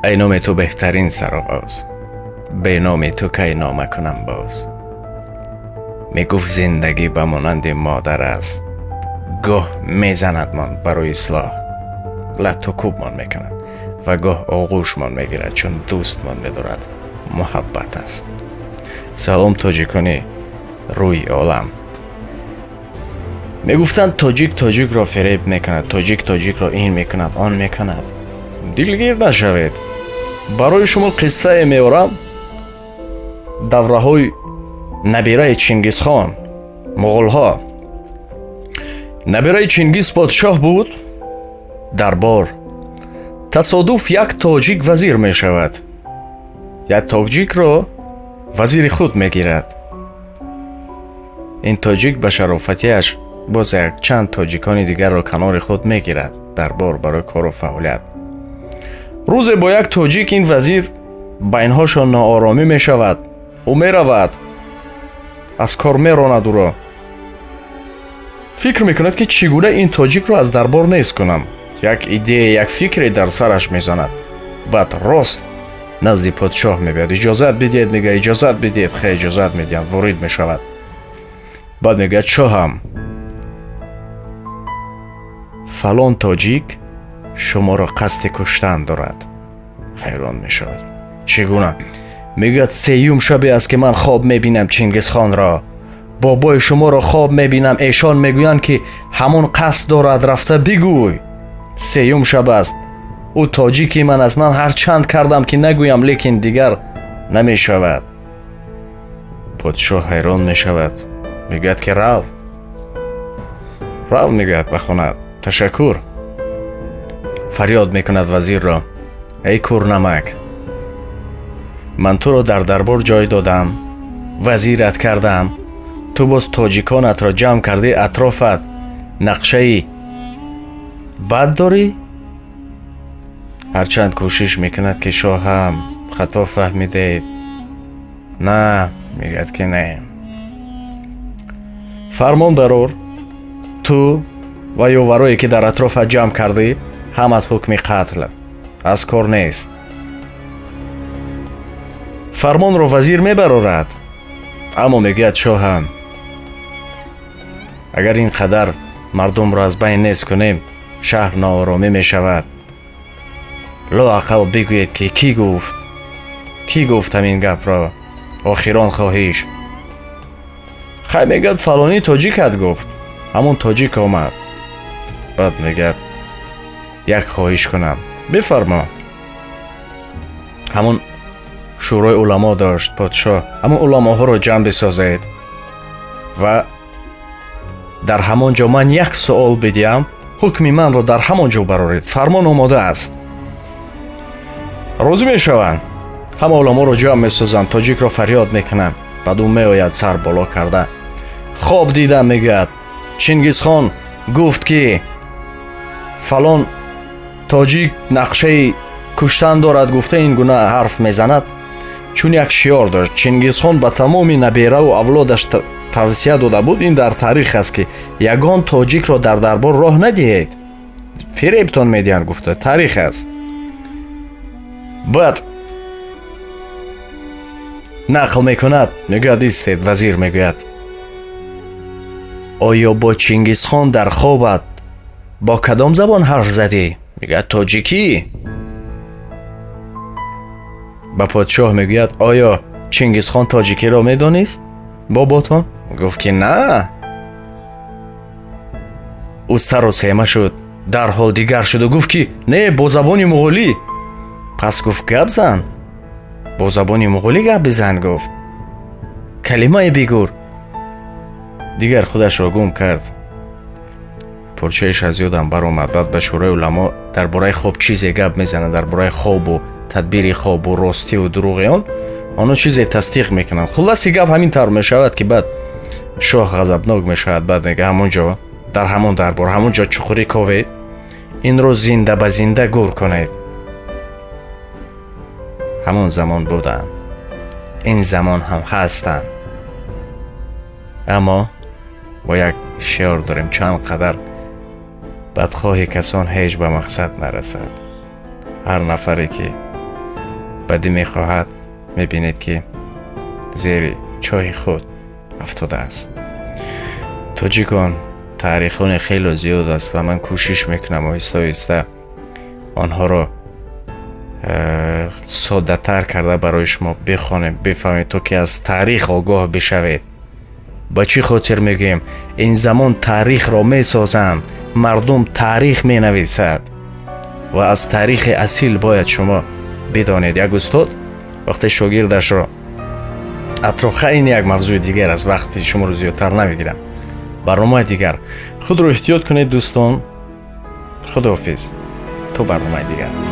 ای نام تو بهترین سرآغاز، به نام تو کی نامه کنم باز. میگفت زندگی به مانند مادر است، گاه میزند من برای اصلاح، لطو کوب من میکند و گاه آغوش من میگیرد، چون دوست من میدارد محبت است. سلام تاجیکانی روی عالم. میگفتند تاجیک را فریب میکند، تاجیک را این میکند آن میکند. دلگیر نشوید، برای شما قصه میارم. دوره های نبیره چینگیزخان، مغول ها. نبیره چینگیز پادشاه بود. دربار تصادف یک تاجیک وزیر می شود. یک تاجیک را وزیر خود می گیرد. این تاجیک به شرافتیش باز یک چند تاجیکان دیگر را کنار خود می گیرد دربار برای کار و فعالیت. روز با یک تاجیک این وزیر بینهاشان ناآرامی می شود. او می رود، از کار می راند. او را فکر می کند که چگونه این تاجیک را از دربار نیست کنم. یک ایده، یک فکری در سرش می زند. بعد راست نزد پادشاه می بیاد. اجازت بدید. میگه اجازت بدید. خیلی اجازت میدیم. وارد می شود. بعد میگه شاهم، فلان تاجیک شما را قصد کشتن دارد. حیران می شود. چگونه؟ میگه سیوم شبی است که من خواب میبینم چینگیز خان را. بابای شما را خواب میبینم. ایشان میگویند که همون قصد دارد، رفته بگوی. سیوم شب است. او تاجیکی من هر چند کردم که نگویم، لیکن دیگر نمی شود. پادشاه حیران می شود. میگوید که رو میگوید بخواند. تشکر. فریاد میکند وزیر را. ای کورنمک، من تو را در دربار جای دادم، وزیرت کردم، تو باز تاجیکانت را جمع کرده اطرافت نقشه بد داری؟ هرچند کوشش میکند که شاه هم خطا فهمیده. نه، میگد که نه. فرمان برار، تو و یاورایی که در اطرافت جمع کردی همت حکم قتل، از کار نیست. فرمان را وزیر میبرارد، اما میگوید شاهم اگر این قدر مردم را از بین نیست کنیم، شهر ناآرامی می شود. لااقل بگویید که کی گفت همین گپ را. آخران خواهیش. خیلی میگوید فلانی تاجیکت گفت. همون تاجیک آمد. بعد میگوید یک خواهش کنم. بفرما. همون شورای علما داشت پادشاه. همون علماها را جمع بسازید و در همان جا من یک سوال بدیم، حکم من را در همان جا برارید. فرمان آماده است. راضی می شوند. همه علما را جمع می سازند. تاجیک را فریاد میکنند. بعد او می آید سر بالا کرده. خواب دیدم. میگوید چینگیز خان گفت که فلان تاجیک نقشه کشتن دارد. گفته این گونه حرف میزند. چون یک شیار داشت. چینگیز خان به تمام نبیره و اولادش توصیه داده بود. این در تاریخ است که یگان تاجیک را در دربار راه ندهید، فریبتان میدهند. گفته تاریخ است. بعد نقل میکند. میگوید ایستید. وزیر میگوید آیا با چینگیز خان در خوابت با کدام زبان حرف زدی؟ میگوید تاجیکی. با پادشاه میگوید آیا چینگیز خان تاجیکی را میدانست باباتان؟ گفت که نه. او سر و سیمه شد. در حال دیگر شد و گفت که نه، با زبان مغولی. پس گفت گپ زن، با زبان مغولی گپ بزن. گفت کلمه بگور. دیگر خودش را گم کرد. پرچهش از یادم برآمد. بعد به شورای علما درباره خواب چیزی گپ میزنند، درباره خواب و تدبیر خواب و راستی و دروغ آنها چیزی تصدیق میکنند. خلاصی گپ همین طور میشود که بعد شاه غضبناک میشود. بعد میگه همونجا در همون دربار همونجا چخوری کوید، این رو زنده به زنده گور کنید. همون زمان بودن، این زمان هم هستن. اما با یک شعار داریم: چند قدر بدخواه کسان هیچ به مقصد نرسد. هر نفری که بدی میخواهد میبینید که زیر چای خود افتاده است. تاجیکان تاریخون خیلی زیاد است و من کوشش میکنم آهسته آهسته آنها را ساده تر کرده برای شما بخوانیم، بفهمید تا که از تاریخ آگاه بشوید. با چی خاطر میگیم؟ این زمان تاریخ را میسازند، مردم تاریخ مینویسد و از تاریخ اصیل باید شما بدانید. یک استاد وقتی شاگردش را اطراف این یک موضوع دیگر از وقتی شما رو زیادتر نمیگیرم، برنامه دیگر خود رو احتیاط کنید دوستان. خداحافظ تا برنامه دیگر.